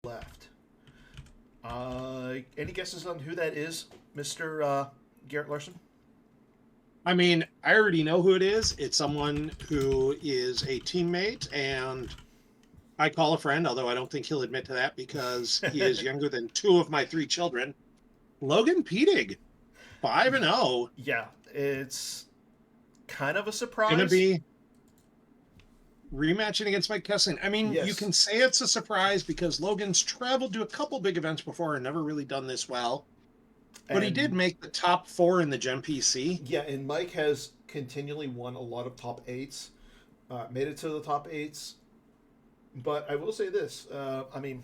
left. Any guesses on who that is, Mr. Garrett Larson? I mean, I already know who it is. It's someone who is a teammate and I call a friend, although I don't think he'll admit to that because he is younger than two of my three children. Logan Pietig, 5-0. Yeah, it's kind of a Going to surprise. be rematching against Mike Kessling. I mean, you Yes. can say it's a surprise because Logan's traveled to a couple big events before and never really done this well. But he did And make the top 4 in the Gem PC. yeah, and Mike has continually won a lot of top eights, made it to the top eights. But I will say this: I mean,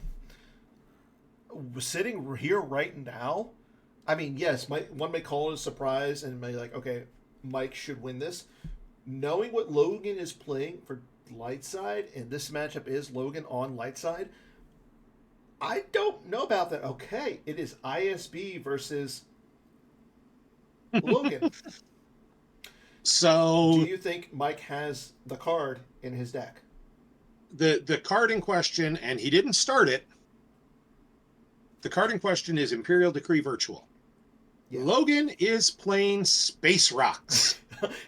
sitting here right now, I mean, yes, one may call it a surprise and may like, okay, Mike should win this. Knowing what Logan is playing for light side, and this matchup is Logan on light side, I don't know about that. Okay, it is ISB versus Logan. Do So you think Mike has the card in his deck? the card in question, and he didn't start it. The card in question is Imperial Decree Virtual. Yeah. Logan is playing Space Rocks.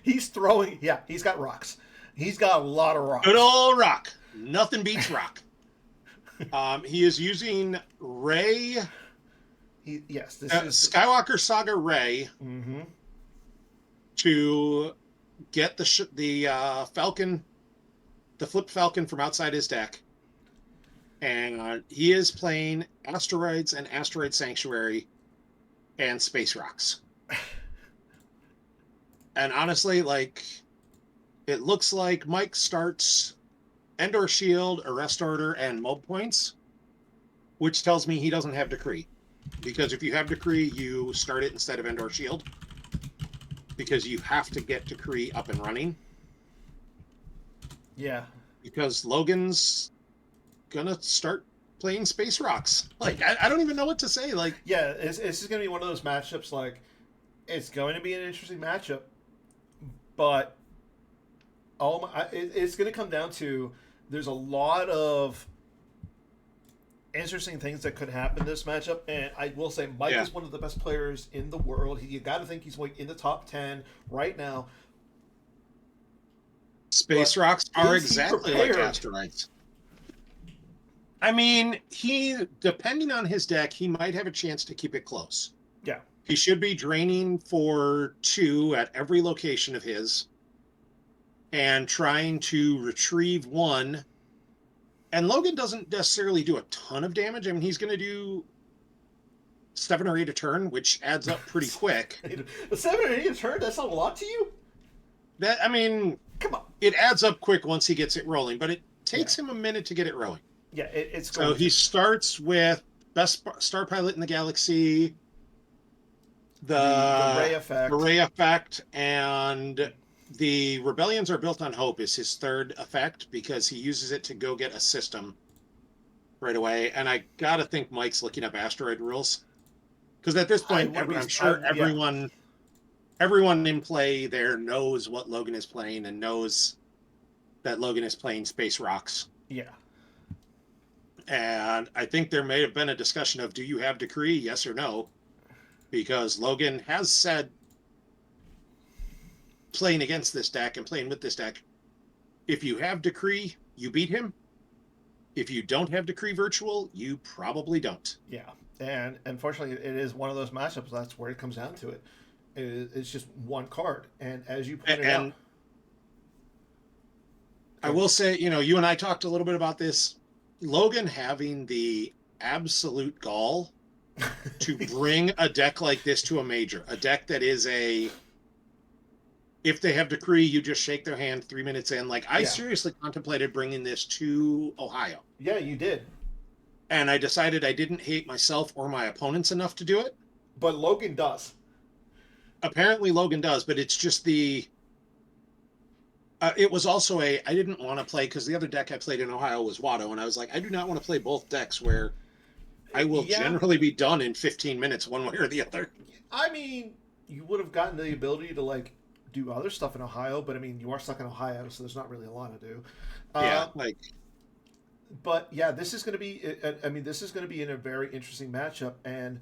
He's throwing, yeah, he's got rocks. He's got a lot of rocks. Good old rock. Nothing beats rock. He is using Ray. Yes, this is Skywalker Saga Ray Mm-hmm. to get the Falcon, the Flip Falcon from outside his deck. And he is playing Asteroids and Asteroid Sanctuary and Space Rocks. And honestly, like, it looks like Mike starts Endor Shield, Arrest Order, and Mob Points, which tells me he doesn't have Decree. Because if you have Decree, you start it instead of Endor Shield. Because you have to get Decree up and running. Yeah. Because Logan's gonna start playing Space Rocks. Like, I don't even know what to say. Like, Yeah, it's just going to be one of those matchups, like, it's going to be an interesting matchup, but it's going to come down to there's a lot of interesting things that could happen in this matchup, and I will say Mike Yeah. is one of the best players in the world. You got to think he's like in the top 10 right now. Space But Rocks are is he exactly like prepared? Asteroids. I mean, depending on his deck, he might have a chance to keep it close. Yeah. He should be draining for 2 at every location of his and trying to retrieve 1. And Logan doesn't necessarily do a ton of damage. I mean, he's going to do 7 or 8 a turn, which adds up pretty quick. The 7 or 8 a turn, that's not a lot to you? I mean, Come on. it adds up quick once he gets it rolling, but it takes him a minute to get it rolling. Yeah, it's So he starts with Best Star Pilot in the Galaxy, the Ray effect. the Ray effect, and the Rebellions Are Built on Hope is his third effect because he uses it to go get a system right away. And I gotta think Mike's looking up asteroid rules because at this point, I'm sure everyone in play there knows what Logan is playing and knows that Logan is playing Space Rocks. Yeah. And I think there may have been a discussion of, do you have Decree, yes or no? Because Logan has said, playing against this deck and playing with this deck, if you have Decree, you beat him. If you don't have Decree Virtual, you probably don't. Yeah. And unfortunately, it is one of those matchups. That's where it comes down to it. It's just one card. And as you pointed out, I will say, you and I talked a little bit about this. Logan having the absolute gall to bring a deck like this to a major, a deck that is if they have Decree, you just shake their hand 3 minutes in. Like, I seriously contemplated bringing this to Ohio. Yeah, you did. And I decided I didn't hate myself or my opponents enough to do it. But Logan does. Apparently Logan does, but it's just it was also I didn't want to play because the other deck I played in Ohio was Watto, and I was like, I do not want to play both decks where I will generally be done in 15 minutes one way or the other. I mean, you would have gotten the ability to, like, do other stuff in Ohio, but I mean, you are stuck in Ohio, so there's not really a lot to do. Yeah, like But yeah, this is going to be. I mean, this is going to be in a very interesting matchup, and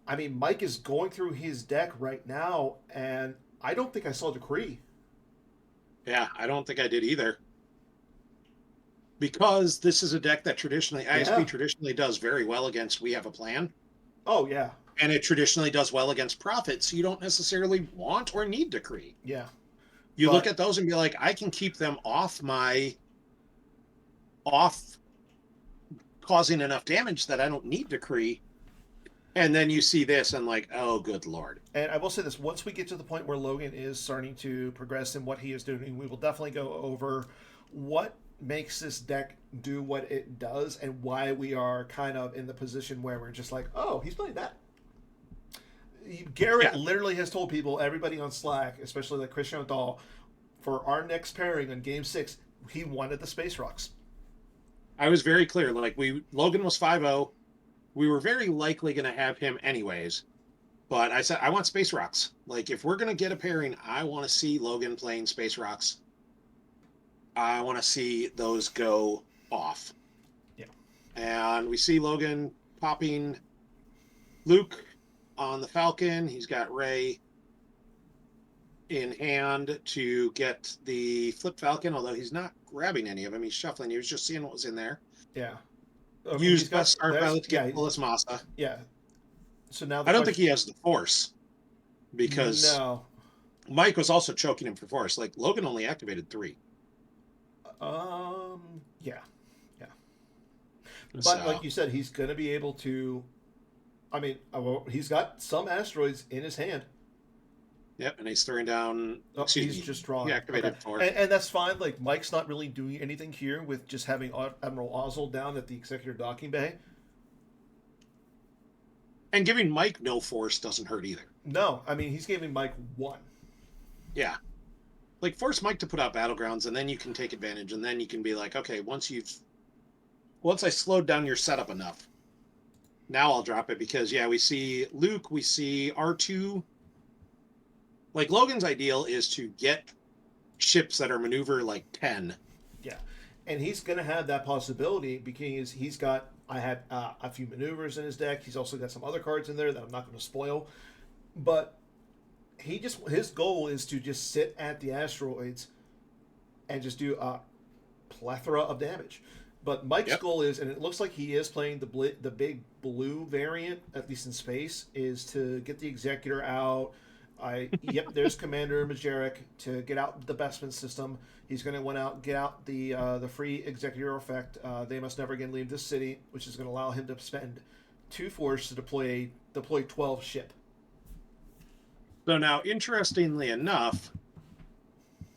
I mean, Mike is going through his deck right now, and I don't think I saw Decree. Yeah, I don't think I did either. Because this is a deck that traditionally, ISB Yeah. traditionally does very well against We Have a Plan. Oh yeah. And it traditionally does well against Profit, so you don't necessarily want or need Decree. Yeah. You look But at those and be like, I can keep them off causing enough damage that I don't need Decree. And then you see this and like, oh, good Lord. and I will say this: once we get to the point where Logan is starting to progress in what he is doing, we will definitely go over what makes this deck do what it does and why we are kind of in the position where we're just like, oh, he's playing that. Garrett Yeah, literally has told people, everybody on Slack, especially like Christian Dahl, for our next pairing on Game 6, he wanted the Space Rocks. I was very clear. Like, Logan was 5-0. We were very likely going to have him anyways. But I said, I want Space Rocks. Like, if we're going to get a pairing, I want to see Logan playing Space Rocks. I want to see those go off. Yeah. And we see Logan popping Luke on the Falcon. He's got Ray in hand to get the Flip Falcon, although he's not grabbing any of them. He's shuffling. He was just seeing what was in there. Yeah. I mean, he's Used got Best Star there's Pilot to yeah, get Willis Massa. yeah. So now the I don't think question, he has the Force because no. Mike was also choking him for Force. Like, Logan only activated 3. Yeah. Yeah. But So, like you said, he's going to be able to. I mean, he's got some asteroids in his hand. yep, and he's throwing down. Oh, Excuse he's me. just drawing. He Okay, activated 4. and that's fine. Like Mike's not really doing anything here with just having Admiral Ozzel down at the Executor docking bay. And giving Mike no Force doesn't hurt either. No, I mean he's giving Mike one. Yeah. Like, force Mike to put out Battlegrounds, and then you can take advantage, and then you can be like, okay, once I slowed down your setup enough, now I'll drop it because, yeah, we see Luke, we see R2. Like, Logan's ideal is to get ships that are maneuver like 10. Yeah, and he's going to have that possibility because he's got. I had a few maneuvers in his deck. He's also got some other cards in there that I'm not going to spoil, but his goal is to just sit at the asteroids and just do a plethora of damage. But Mike's Yep. goal is, and it looks like he is playing the big blue variant, at least in space, is to get the Executor out. There's Commander Majeric to get out the Bestman system. He's going to want out get out the free Executor effect. They must never again leave this city, which is going to allow him to spend 2 force to deploy 12 ship. So now, interestingly enough,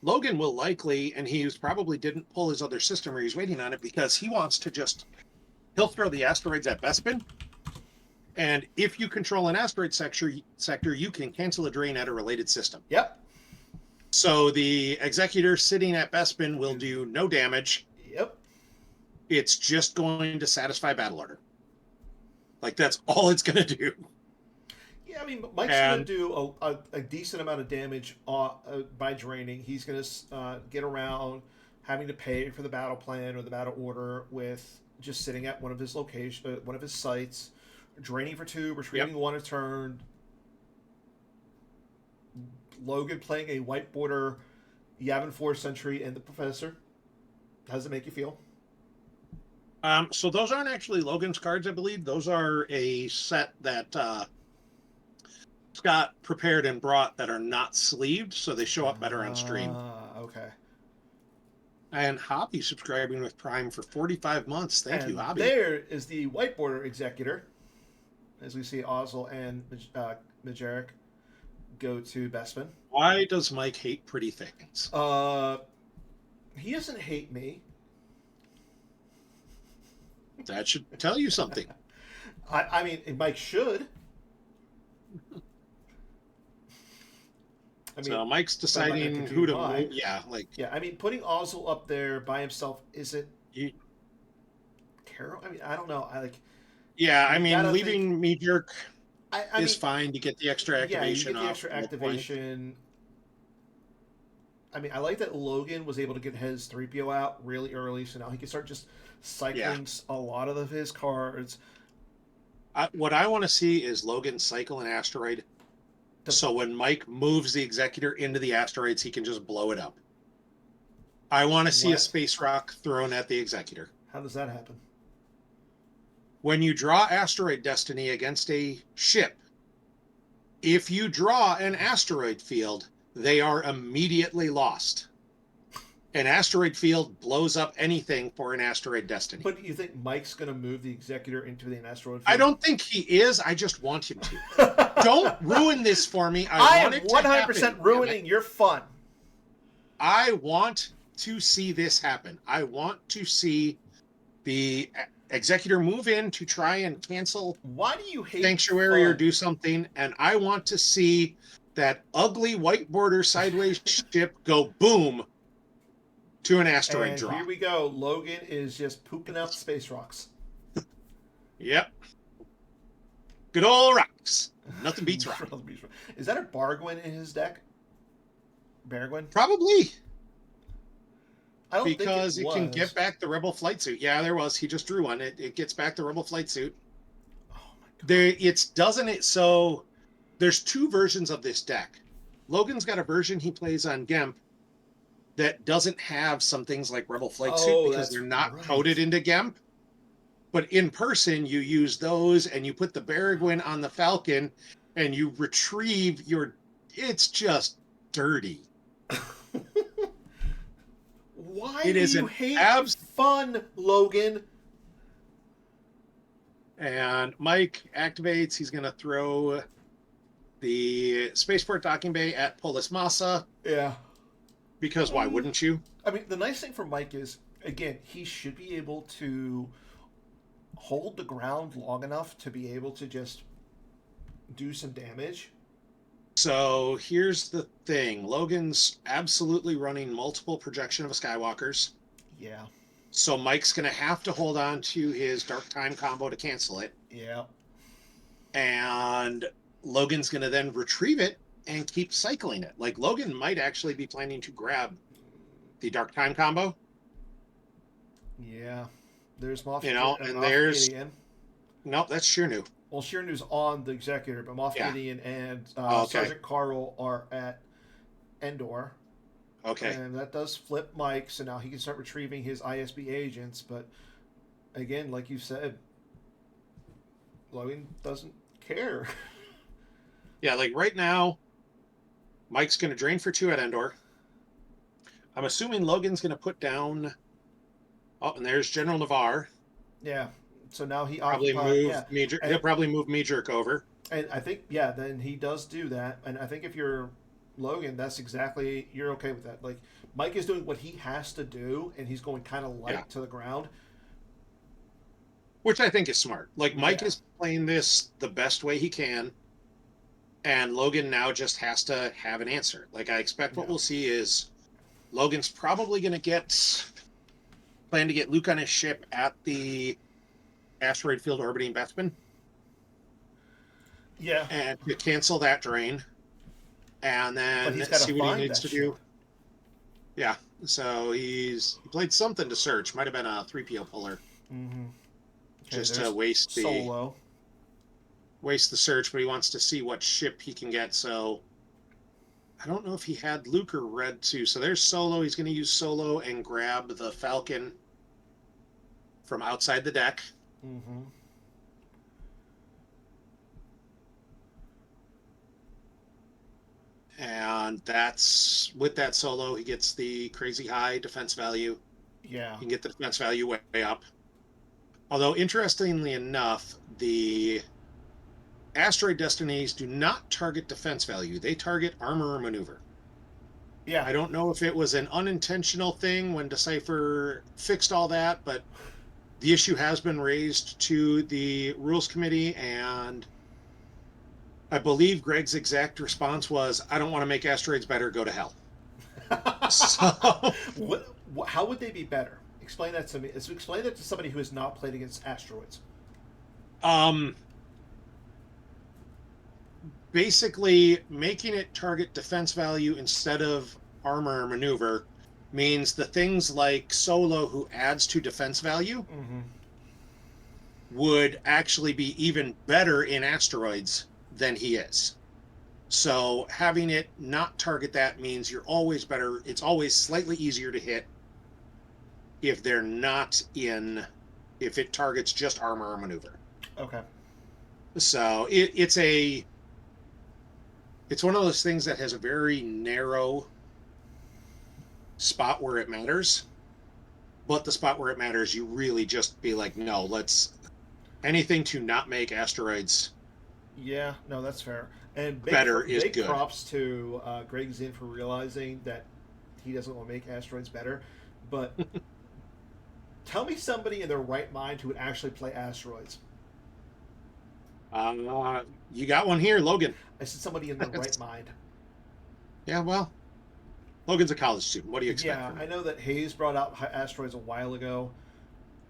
Logan will likely, and he probably didn't pull his other system or he's waiting on it because he wants to he'll throw the asteroids at Bespin. And if you control an asteroid sector, you can cancel a drain at a related system. Yep. So the Executor sitting at Bespin will do no damage. Yep. It's just going to satisfy battle order. Like, that's all it's going to do. Yeah, I mean, Mike's going to do a decent amount of damage by draining. He's going to get around having to pay for the battle plan or the battle order with just sitting at one of his one of his sites, draining for 2, retreating 1 a turn. Logan playing a white border Yavin 4 Sentry and the Professor. How does it make you feel? So those aren't actually Logan's cards, I believe. Those are a set that Scott prepared and brought that are not sleeved, so they show up better on stream. Okay. And Hobby subscribing with Prime for 45 months. Thank you, Hobby. There is the white border Executor. As we see Ozzel and Majeric go to Bestman. Why does Mike hate pretty things? He doesn't hate me. That should tell you something. I mean, Mike should. I mean, so Mike's deciding who to move. Yeah, I mean, putting Ozzel up there by himself isn't terrible. I mean, I don't know. Yeah, I mean, leaving me jerk is mean, fine to get the extra activation. Yeah, you get the extra activation. I mean, I like that Logan was able to get his 3PO out really early, so now he can start just Yeah. cycling a lot of his cards. What I want to see is Logan cycle an asteroid. To, So when Mike moves the Executor into the asteroids, he can just blow it up. I want to see a what? space rock thrown at the Executor. How does that happen? When you draw Asteroid Destiny against a ship, if you draw an asteroid field, they are immediately lost. An asteroid field blows up anything for an Asteroid Destiny. But you think Mike's going to move the Executor into the asteroid I field? don't think he is. I just want him to. Don't ruin this for me. I want am it 100% to happen, ruining your fun. I want to see this happen. I want to see the Executor move in to try and cancel Why do you hate Sanctuary fun? or do something, and I want to see that ugly white border sideways ship go boom to an asteroid And drop. here we go. Logan is just pooping out space rocks. Yep. Good old rocks. Nothing beats rock. Is that a Bargwin in his deck? Bargwin? Probably. I don't Because think it can get back the Rebel flight suit. Yeah, there was. He just drew one. It gets back the Rebel flight suit. Oh my god. So there's two versions of this deck. Logan's got a version he plays on Gemp that doesn't have some things like Rebel flight suit because they're not coded into Gemp. But in person, you use those and you put the Baragwin on the Falcon and you retrieve your. It's just dirty. Why It do is you an hate fun, Logan? And Mike activates. He's going to throw the Spaceport Docking Bay at Polis Massa. Yeah. Because why wouldn't you? I mean, the nice thing for Mike is, again, he should be able to hold the ground long enough to be able to just do some damage. So here's the thing. Logan's absolutely running multiple projection of a Skywalkers. Yeah. So Mike's going to have to hold on to his Dark Time combo to cancel it. Yeah. And Logan's going to then retrieve it and keep cycling it. Like, Logan might actually be planning to grab the Dark Time combo. Yeah. There's Moff, and there's... Gideon. Nope, that's Shirnu. Well, Shirnu's on the Executor, but Moff Gideon and Sergeant Carl are at Endor. Okay. And that does flip Mike, so now he can start retrieving his ISB agents. But again, like you said, Logan doesn't care. Yeah, like right now, Mike's going to drain for 2 at Endor. I'm assuming Logan's going to put down... Oh, and there's General Navarre. Yeah. So now he probably he'll probably move Mejerk over. And I think, yeah, then he does do that. And I think if you're Logan, that's exactly, you're okay with that. Like, Mike is doing what he has to do, and he's going kind of light to the ground. Which I think is smart. Like, Mike is playing this the best way he can, and Logan now just has to have an answer. Like, I expect what we'll see is Logan's probably going to plan to get Luke on his ship at the asteroid field orbiting Bethman. Yeah. And to cancel that drain. And then see what he needs to do. Yeah. So he played something to search. Might have been a 3PO puller. Mm-hmm. Okay, just to waste the search, but he wants to see what ship he can get. So I don't know if he had Luke or Red too. So there's Solo. He's going to use Solo and grab the Falcon from outside the deck. Mm-hmm. And that's with that Solo, he gets the crazy high defense value. Yeah. He can get the defense value way up. Although, interestingly enough, the asteroid destinies do not target defense value. They target armor or maneuver. Yeah. I don't know if it was an unintentional thing when Decipher fixed all that, but the issue has been raised to the Rules Committee, and I believe Greg's exact response was, I don't want to make asteroids better, go to hell. So, how would they be better? Explain that to me. Explain that to somebody who has not played against asteroids. Basically, making it target defense value instead of armor maneuver means the things like Solo, who adds to defense value, Mm-hmm. would actually be even better in asteroids than he is. So having it not target that means you're always better. It's always slightly easier to hit if they're not in, if it targets just armor or maneuver. Okay. So it's one of those things that has a very narrow spot where it matters, but the spot where it matters, you really just be like, no, let's anything to not make asteroids Yeah, no, that's fair. And better is big good. props to Greg Zinn for realizing that he doesn't want to make asteroids better. But tell me somebody in their right mind who would actually play asteroids. You got one here, Logan. I said somebody in their right mind. Yeah, well, Logan's a college student. What do you expect Yeah, from I him? know that Hayes brought out asteroids a while ago.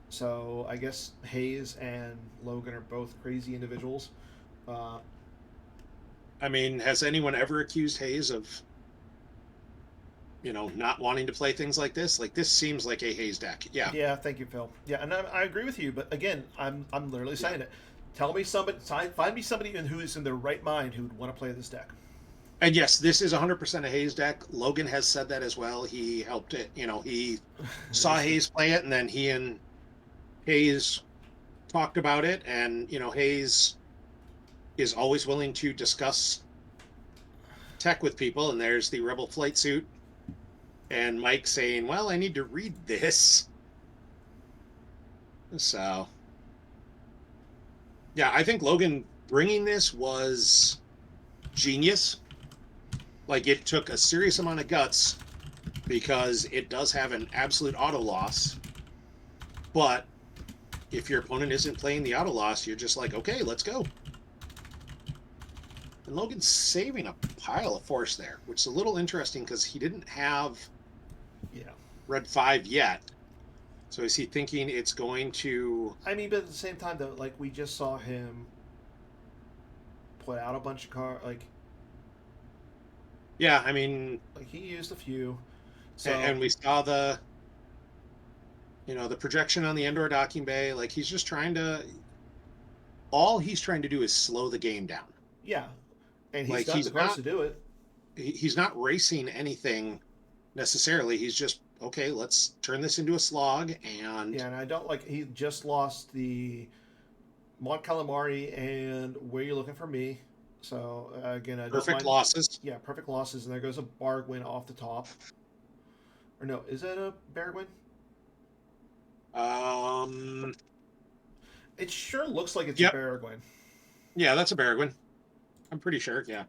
So I guess Hayes and Logan are both crazy individuals. Uh, I mean, has anyone ever accused Hayes of, not wanting to play things like this? Like, this seems like a Hayes deck. Yeah. yeah, thank you, Phil. Yeah, and I agree with you. But again, I'm literally Yeah. saying it. Tell me somebody, find me somebody who is in their right mind who would want to play this deck. And yes, this is 100% a Hayes deck. Logan has said that as well. He helped it. He saw Hayes play it, and then he and Hayes talked about it. And, Hayes is always willing to discuss tech with people. And there's the Rebel flight suit. And Mike saying, well, I need to read this. So, yeah, I think Logan bringing this was genius. Like, it took a serious amount of guts because it does have an absolute auto loss. But if your opponent isn't playing the auto loss, you're just like, okay, let's go. And Logan's saving a pile of force there, which is a little interesting because he didn't have Yeah. Red 5 yet. So is he thinking it's going to... I mean, but at the same time, though, like we just saw him put out a bunch of like Yeah, I mean, he used a few. So and we saw the projection on the Endor docking bay. Like, he's just trying to... All he's trying to do is slow the game down. yeah, and he's Like, got the cards to do it. he's not racing anything necessarily. He's just, okay, let's turn this into a slog. And Yeah, and I don't like he just lost the Mont Calamari and Where You Looking for Me. So again, I don't perfect mind. losses. Yeah, perfect losses, and there goes a Bargwin off the top. Or no, is that a Bargwin? Um, It sure looks like it's a yep. Baragwin. Yeah, that's a Baragwin. I'm pretty sure. Yeah.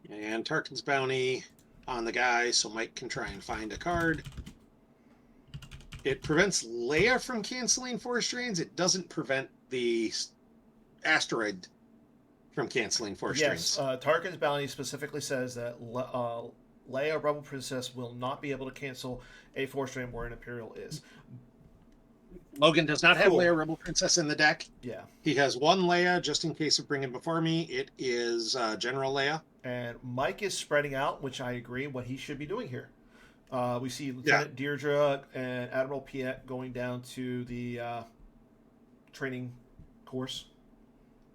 And Tarkin's bounty on the guy, so Mike can try and find a card. It prevents Leia from canceling force drains. It doesn't prevent the asteroid from canceling force Yes, drains. Tarkin's bounty specifically says that Leia, Rebel Princess, will not be able to cancel a force drain where an Imperial is. Logan does not have Cool. Leia Rebel Princess in the deck. Yeah. He has one Leia just in case of bringing before me. It is General Leia. And Mike is spreading out, which I agree what he should be doing here. We see Lieutenant Deirdre and Admiral Piet going down to the training course.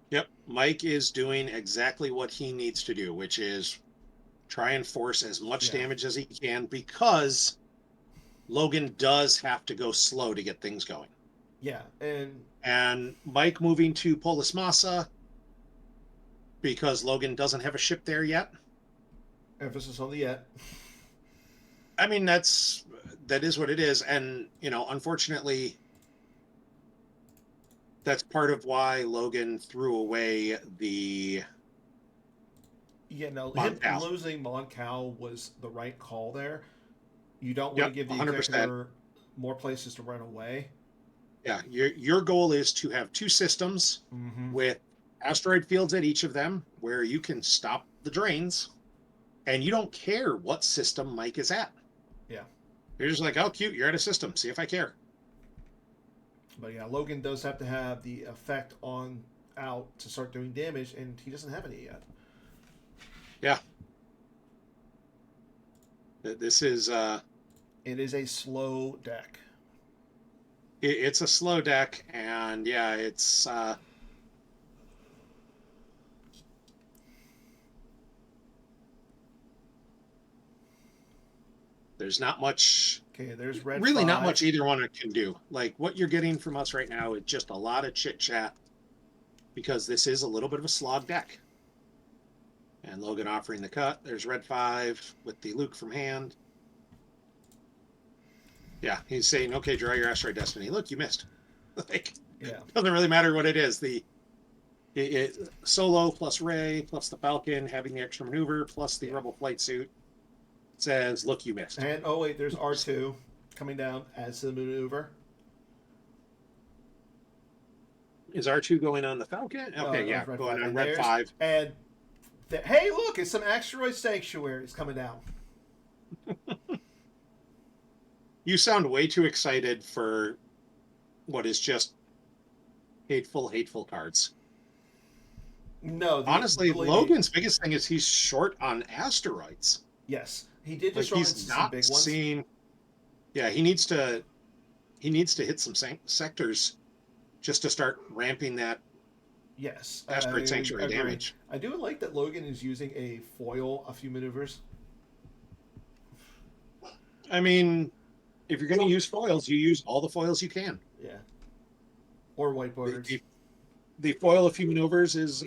Yep. Mike is doing exactly what he needs to do, which is try and force as much damage as he can, because Logan does have to go slow to get things going. Yeah, and Mike moving to Polis Massa because Logan doesn't have a ship there yet. Emphasis on the yet. I mean, that is what it is, and unfortunately, that's part of why Logan threw away the. Yeah, no, him losing Mon Cal was the right call there. You don't want to give the 100%. Executor more places to run away. Yeah, your goal is to have two systems with asteroid fields at each of them where you can stop the drains, and you don't care what system Mike is at. Yeah. You're just like, oh, cute, you're at a system. See if I care. But yeah, Logan does have to have the effect on out to start doing damage, and he doesn't have any yet. Yeah. This is It is a slow deck. it's a slow deck, and yeah, it's there's not much, Okay, there's red really 5. not much either one can do. Like what you're getting from us right now is just a lot of chit chat, because this is a little bit of a slog deck. And Logan offering the cut. There's red 5 with the Luke from hand. Yeah, he's saying, okay, draw your Asteroid Destiny. Look, you missed. Like, Yeah. doesn't really matter what it is. Solo plus Ray plus the Falcon having the extra maneuver plus the Rebel flight suit says, look, you missed. And oh wait, there's R2 coming down as the maneuver. Is R2 going on the Falcon? Okay, yeah, going on red 5. And hey, look, it's some asteroid sanctuaries coming down. You sound way too excited for what is just hateful cards. No, honestly, Logan's biggest thing is he's short on asteroids. Yes, he did just like he's not big ones. Seeing. Yeah, he needs to hit some sectors just to start ramping that. Yes, asteroid sanctuary damage. I do like that Logan is using a foil a few maneuvers. I mean, if you're going to use foils, you use all the foils you can. Yeah. Or white borders. The foil a few maneuvers is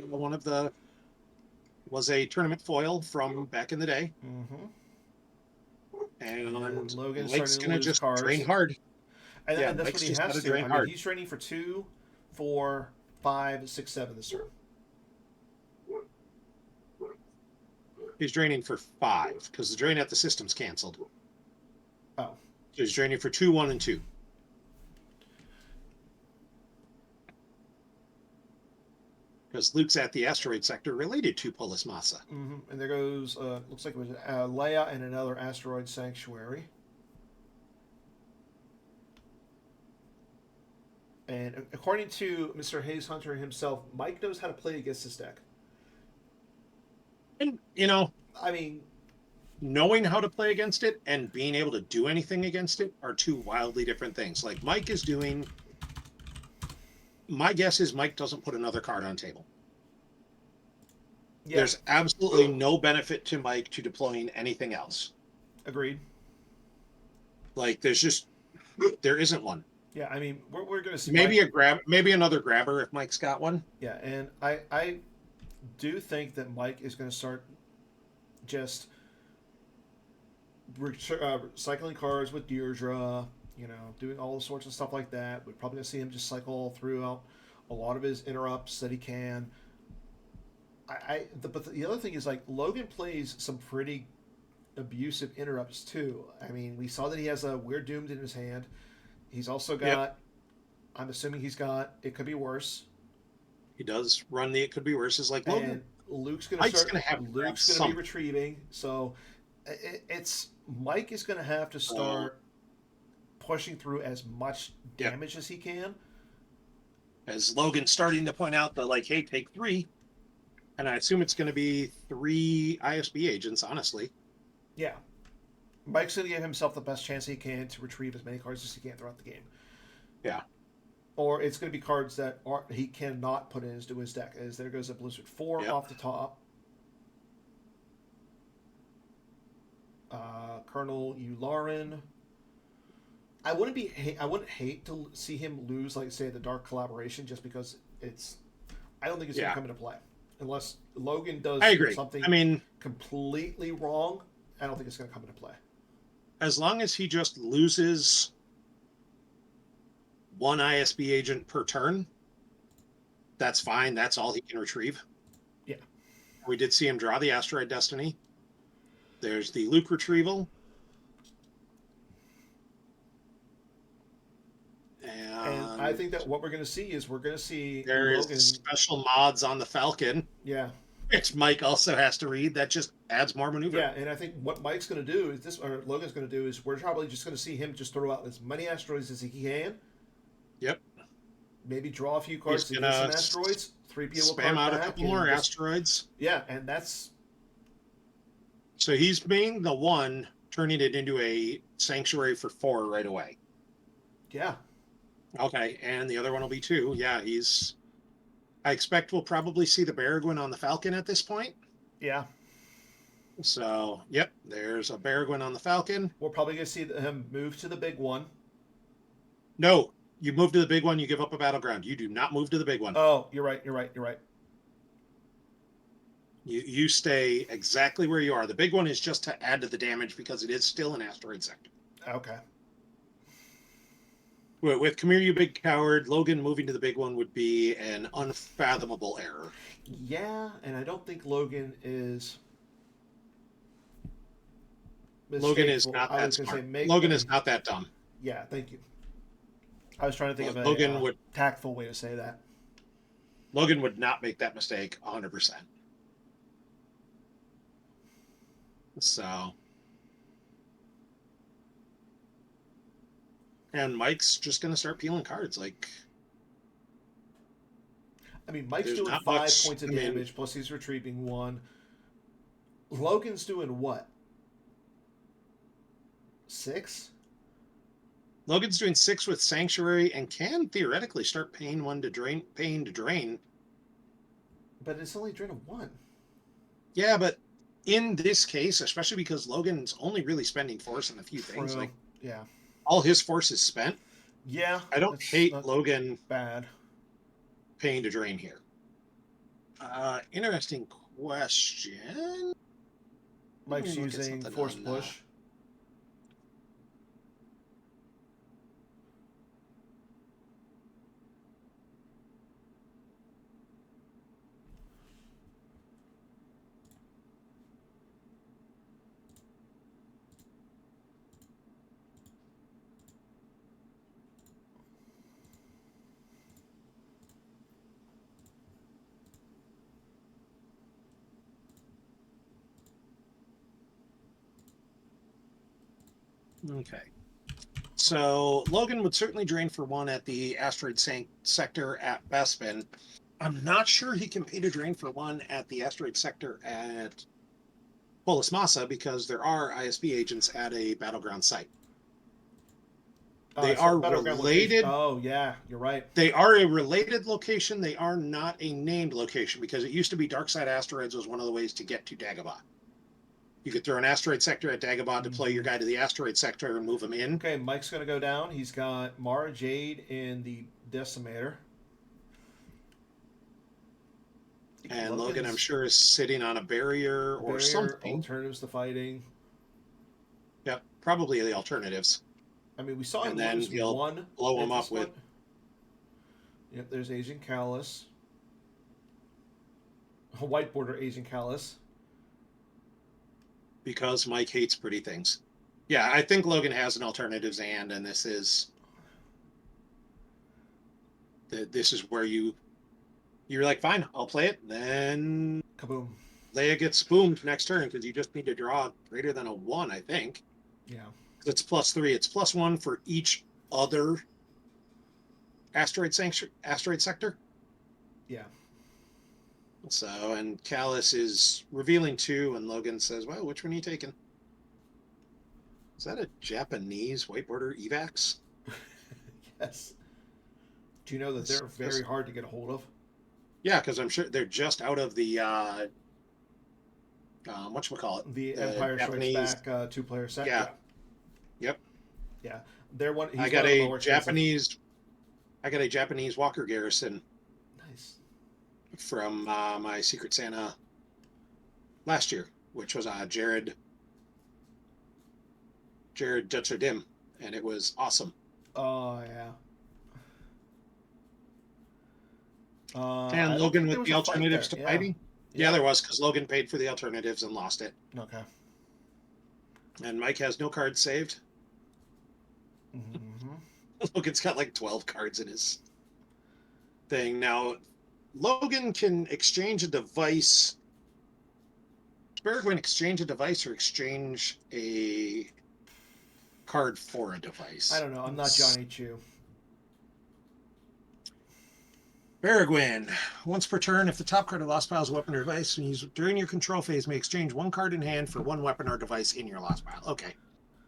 was a tournament foil from back in the day. Mm-hmm. And Logan's Mike's going to just cards. Train hard. And that's Mike's what he has to. Train hard. He's training for 2, 4, 5, 6, 7 this turn. He's draining for 5 because the drain at the system's canceled. Oh. So he's draining for 2, 1, and 2. Because Luke's at the asteroid sector related to Polis Massa. Mm-hmm. And there goes, looks like it was Leia and another asteroid sanctuary. And according to Mr. Hayes Hunter himself, Mike knows how to play against this deck. And, I mean, knowing how to play against it and being able to do anything against it are two wildly different things. Like Mike is doing, my guess is Mike doesn't put another card on table. Yeah. There's absolutely no benefit to Mike to deploying anything else. Agreed. Like there isn't one. Yeah, I mean, we're going to see maybe maybe another grabber if Mike's got one. Yeah, and I do think that Mike is going to start just cycling cards with Deirdre, doing all sorts of stuff like that. We're probably going to see him just cycle throughout a lot of his interrupts that he can. But the other thing is, like, Logan plays some pretty abusive interrupts too. I mean, we saw that he has a We're Doomed in his hand. He's also got, I'm assuming he's got It Could Be Worse. He does run the It Could Be Worse is like Logan. And Luke's going to be retrieving. So Mike is going to have to start pushing through as much damage as he can. As Logan's starting to point out that, like, hey, take 3. And I assume it's going to be 3 ISB agents, honestly. Yeah. Mike's going to give himself the best chance he can to retrieve as many cards as he can throughout the game. Yeah. Or it's going to be cards that he cannot put into his deck. As there goes a Blizzard 4 off the top. Colonel Yularen. I wouldn't hate to see him lose, like, say, the Dark Collaboration, just because I don't think it's going to come into play. Unless Logan does something completely wrong, I don't think it's going to come into play. As long as he just loses 1 ISB agent per turn, that's fine. That's all he can retrieve. Yeah. We did see him draw the Asteroid Destiny. There's the Luke retrieval. And I think that what we're going to see is there's Logan. Special mods on the Falcon. Yeah. Which Mike also has to read. That just adds more maneuver. Yeah, and I think what Mike's going to do Logan's going to do is we're probably just going to see him just throw out as many asteroids as he can. Yep. maybe draw a few He's cards to get some gonna asteroids. 3P will spam card out a back couple more and just, asteroids. yeah, and that's So he's being the one turning it into a sanctuary for 4 right away. yeah. Okay, and the other one will be 2. Yeah, he's. I expect we'll probably see the Baragwin on the Falcon at this point. Yeah. So, yep, there's a Baragwin on the Falcon. We're probably going to see him move to the big one. No, you move to the big one, you give up a battleground. You do not move to the big one. Oh, you're right. You stay exactly where you are. The big one is just to add to the damage because it is still an asteroid sector. Okay. With "Come here, you big coward," Logan moving to the big one would be an unfathomable error. Yeah, and I don't think Logan is. Logan is mistakeful. not I that was going to say smart. Logan is not that dumb. Yeah, thank you. I was trying to think of a Logan would tactful way to say that. Logan would not make that mistake 100%. So, and Mike's just going to start peeling cards. Like, I mean, Mike's there's doing not 5 much. points of I mean, damage, plus he's retrieving 1. Logan's doing what? 6? Logan's doing 6 with Sanctuary and can theoretically start paying to drain. But it's only drain of 1. Yeah, but in this case, especially because Logan's only really spending force on a few things, True. like Yeah. all his force is spent. Yeah. I don't hate not Logan bad. paying to drain here. Interesting question. Mike's Look at using something force on, push. Okay. So Logan would certainly drain for 1 at the asteroid sector at Bespin. I'm not sure he can pay to drain for 1 at the asteroid sector at Polis Massa because there are ISB agents at a battleground site. They are related. Oh, yeah, you're right. They are a related location. They are not a named location because it used to be Darkside Asteroids was one of the ways to get to Dagobah. You could throw an asteroid sector at Dagobah, deploy your guy to the asteroid sector, and move him in. Okay, Mike's going to go down. He's got Mara Jade in the Decimator. And Logan, I'm sure, is sitting on a barrier or something. Alternatives to fighting. Yep, probably the alternatives. I mean, we saw him then lose he'll 1. blow him up with. Yep, there's Asian Callus. A white border Asian Callus. Because Mike hates pretty things. Yeah, I think Logan has an alternatives and this is where you're like, fine, I'll play it. Then kaboom. Leia gets boomed next turn because you just need to draw greater than a 1, I think. Yeah. It's +3. It's +1 for each other asteroid sector. Yeah. So, and Callus is revealing 2, and Logan says, well, which one are you taking? Is that a Japanese white border evacs? Yes. Do you know that they're very hard to get a hold of? Yeah, because I'm sure they're just out of the whatchamacallit? The Empire Strikes Back 2-player set. Yeah. Yep. Yeah. They're one. I got a Japanese Walker Garrison. Nice. From my Secret Santa last year, which was Jared Jutzer Dim, and it was awesome. Oh yeah. And Logan with the alternatives to fighting. Yeah, there was, because Logan paid for the alternatives and lost it. Okay. And Mike has no cards saved. Mm-hmm. Logan's got like 12 cards in his thing. Now, Logan can exchange a device. Bergwin exchange a device or exchange a card for a device. I don't know. I'm not Johnny Chu. Baragwin. Once per turn, if the top card of lost pile is a weapon or device, and used during your control phase, may exchange one card in hand for one weapon or device in your lost pile. Okay.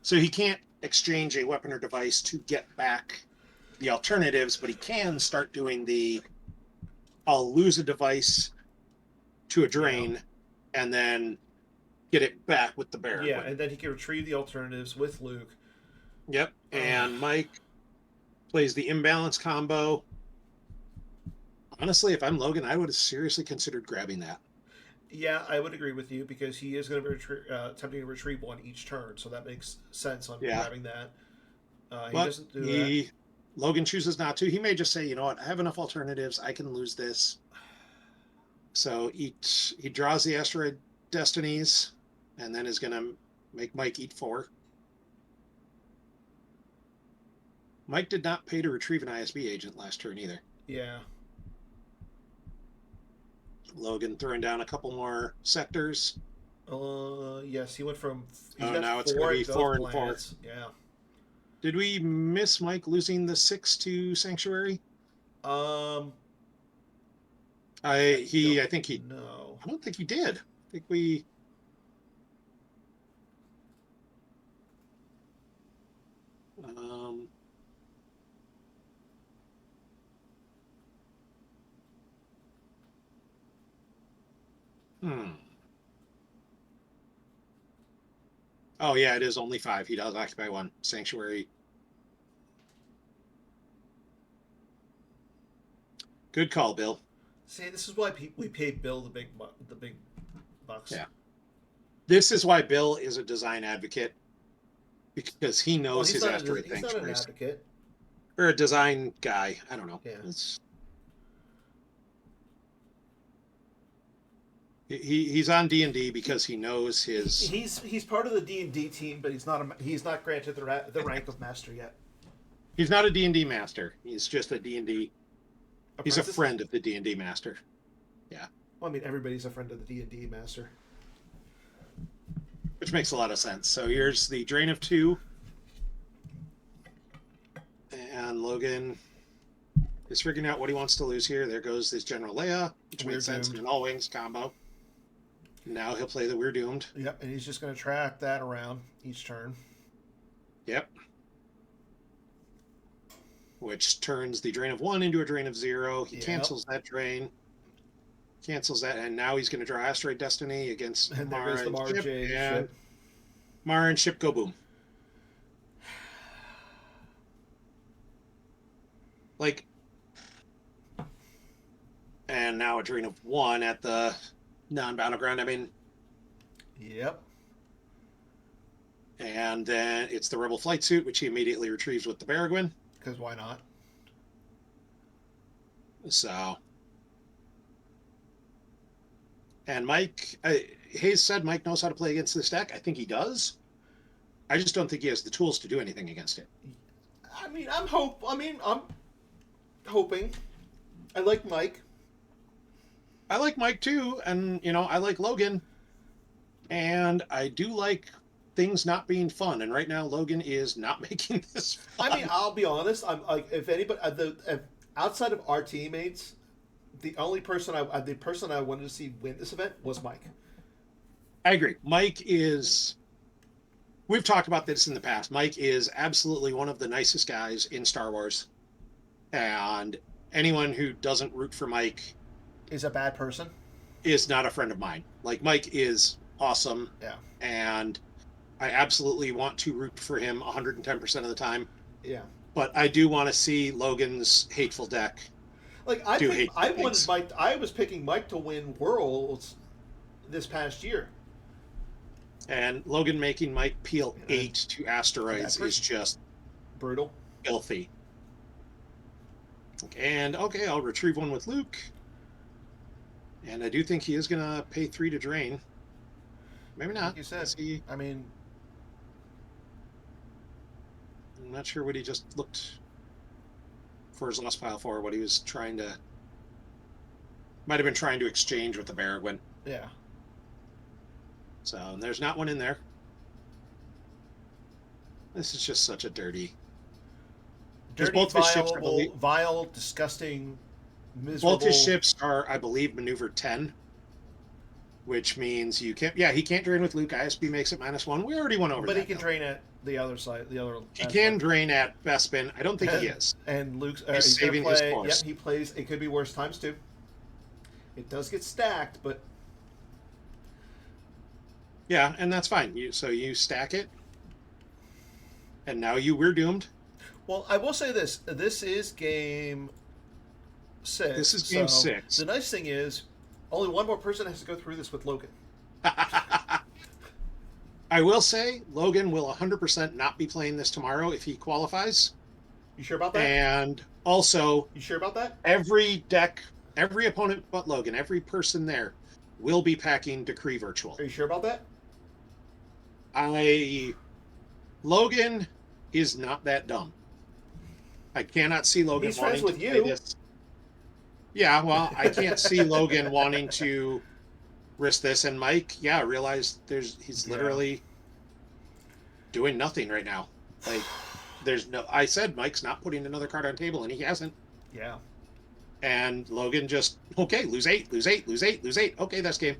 So he can't exchange a weapon or device to get back the alternatives, but he can start doing the I'll lose a device to a drain and then get it back with the Baragwin. Yeah, and then he can retrieve the alternatives with Luke. Yep. And Mike plays the imbalance combo. Honestly, if I'm Logan, I would have seriously considered grabbing that. Yeah, I would agree with you because he is going to be attempting to retrieve one each turn, so that makes sense on grabbing that. He doesn't do that. Logan chooses not to. He may just say, you know what, I have enough alternatives. I can lose this. So he draws the Asteroid Destinies and then is going to make Mike eat 4. Mike did not pay to retrieve an ISB agent last turn either. Yeah. Logan throwing down a couple more sectors. Yes, he went from. Now it's going to be 4 and 4. Yeah. Did we miss Mike losing the 6 to Sanctuary? I think he. No. I don't think he did. I think we. Oh yeah, it is only 5. He does occupy 1 Sanctuary. Good call, Bill. See, this is why we pay Bill the big bucks. Yeah. This is why Bill is a design advocate, because he knows his asteroid sanctuaries. He's not an advocate. Or a design guy. I don't know. Yeah. He's on D&D because he knows his. He's part of the D&D team, but he's not granted the rank of master yet. He's not a D&D master. He's just a D&D. He's a friend of the D&D master. Yeah. Well, I mean, everybody's a friend of the D&D master. Which makes a lot of sense. So here's the drain of 2. And Logan is figuring out what he wants to lose here. There goes this General Leia, which makes sense in an all wings combo. Now he'll play the We're Doomed. Yep, and he's just going to track that around each turn. Yep. Which turns the drain of 1 into a drain of 0. He cancels that drain. Cancels that, and now he's going to draw Asteroid Destiny against Mara and Ship. Mara and Ship go boom. And now a drain of 1 at the non-battleground. I mean. Yep. And then it's the Rebel Flight Suit, which he immediately retrieves with the Baragwin. Because why not? So. And Mike, Hayes said Mike knows how to play against this deck. I think he does. I just don't think he has the tools to do anything against it. I'm hoping. I like Mike. I like Mike too, and I like Logan. And I do like things not being fun. And right now, Logan is not making this fun. I mean, I'll be honest. I'm like, if anybody, outside of our teammates, the person I wanted to see win this event was Mike. I agree. Mike is. We've talked about this in the past. Mike is absolutely one of the nicest guys in Star Wars, and anyone who doesn't root for Mike is a bad person. Is not a friend of mine. Like, Mike is awesome. Yeah. And I absolutely want to root for him 110% of the time. Yeah. But I do want to see Logan's hateful deck. Like, I was picking Mike to win Worlds this past year. And Logan making Mike peel 8 to asteroids is just brutal. Filthy. And okay, I'll retrieve 1 with Luke. And I do think he is going to pay 3 to drain. Maybe not. Like you said. I mean, I'm not sure what he just looked for his lost pile for, what he was trying to. Might have been trying to exchange with the Baragwin. Yeah. So there's not one in there. This is just such a dirty, vile, disgusting miserable. Both his ships are, I believe, maneuver 10, which means you can't. Yeah, he can't drain with Luke. ISB makes it -1. We already went over But that. he can drain at the other side, the other. He can drain at Bespin. I don't think he is. And Luke's He's he's gonna saving his play. Yep, force. he plays. It could be worse times too. It does get stacked, but Yeah, and that's fine. So you stack it, and now we're doomed. well, I will say this: this is game 6. This is game so 6. The nice thing is, only one more person has to go through this with Logan. I will say Logan will 100% not be playing this tomorrow if he qualifies. You sure about that? And also, You sure about that? every opponent but Logan, every person there will be packing Decree Virtual. Are you sure about that? Logan is not that dumb. I cannot see Logan He's wanting friends to with play you. this. Yeah, well, I can't see Logan wanting to risk this. And Mike, yeah, realized he's literally doing nothing right now. Like, I said Mike's not putting another card on table, and he hasn't. Yeah. And Logan just, okay, lose 8, lose 8, lose 8, lose 8. Okay, that's game.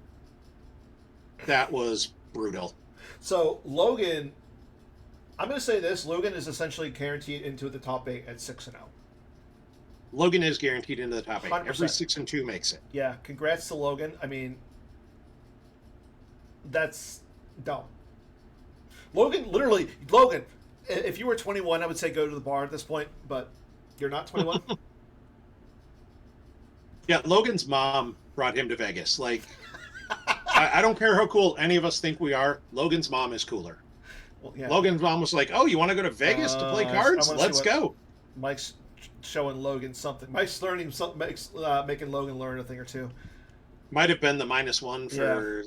That was brutal. So Logan, I'm going to say this: Logan is essentially guaranteed into the top 8 at 6-0. Logan is guaranteed into the top 8. 100%. Every 6 and 2 makes it. Yeah, congrats to Logan. I mean, that's dumb. Logan, if you were 21, I would say go to the bar at this point, but you're not 21. Yeah, Logan's mom brought him to Vegas. Like, I don't care how cool any of us think we are. Logan's mom is cooler. Well, yeah. Logan's mom was like, "Oh, you want to go to Vegas to play cards? Let's go." Mike's showing Logan something. Mike's learning something, making Logan learn a thing or two. Might have been the -1 for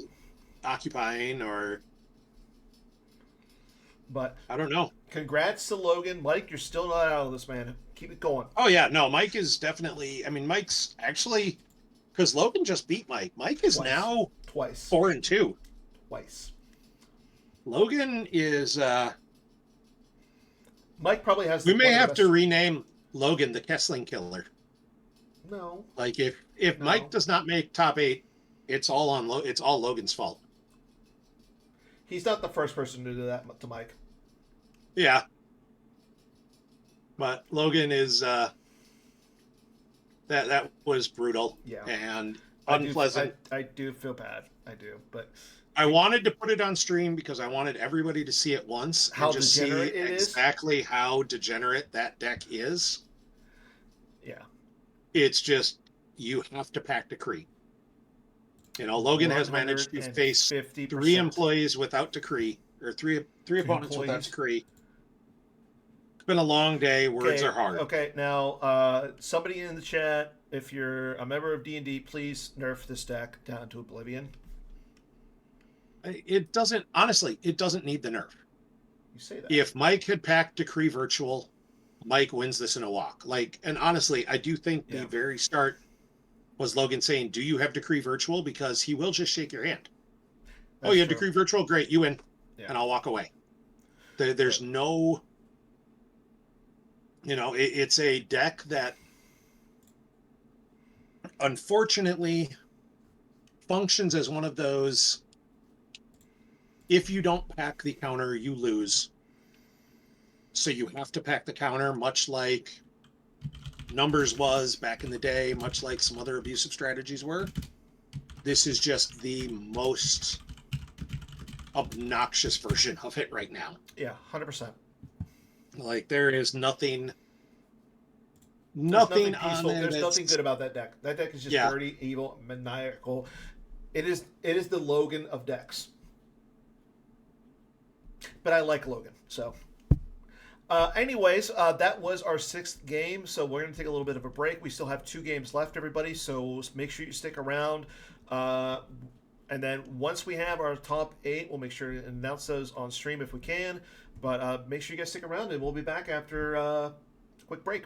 occupying, or but I don't know. Congrats to Logan. Mike, you're still not out of this, man. Keep it going. Oh yeah, no, Mike is definitely. I mean, Mike's actually, because Logan just beat Mike. Mike is now twice 4-2. Twice. Logan is. Mike probably has. We may have to rename Logan the Kessling Killer. No. Like if Mike does not make top 8, it's all it's all Logan's fault. He's not the first person to do that to Mike. Yeah. But Logan is that was brutal. Yeah. And unpleasant. I do feel bad. I do, but I wanted to put it on stream because I wanted everybody to see it once and just see exactly how degenerate that deck is. Yeah. It's just you have to pack Decree. You know, Logan has managed to face 3 employees without Decree, or three opponents without Decree. It's been a long day. Words are hard. Okay, now somebody in the chat, if you're a member of D&D, please nerf this deck down to Oblivion. It doesn't, honestly, it doesn't need the nerf. You say that. If Mike had packed Decree Virtual, Mike wins this in a walk. Like, and honestly, I do think the very start was Logan saying, "Do you have Decree Virtual?" Because he will just shake your hand. That's you have Decree Virtual? Great, you win. Yeah. And I'll walk away. There's no, you know, it's a deck that unfortunately functions as one of those, if you don't pack the counter, you lose. So you have to pack the counter, much like Numbers was back in the day, much like some other abusive strategies were. This is just the most obnoxious version of it right now. Yeah, 100%. Like, there is nothing peaceful. on there. There's nothing good about that deck. That deck is just dirty, evil, maniacal. It is the Logan of decks. But I like Logan, so. Anyways, that was our 6th game, so we're going to take a little bit of a break. We still have 2 games left, everybody, so make sure you stick around. And then once we have our top 8, we'll make sure to announce those on stream if we can. But make sure you guys stick around, and we'll be back after a quick break.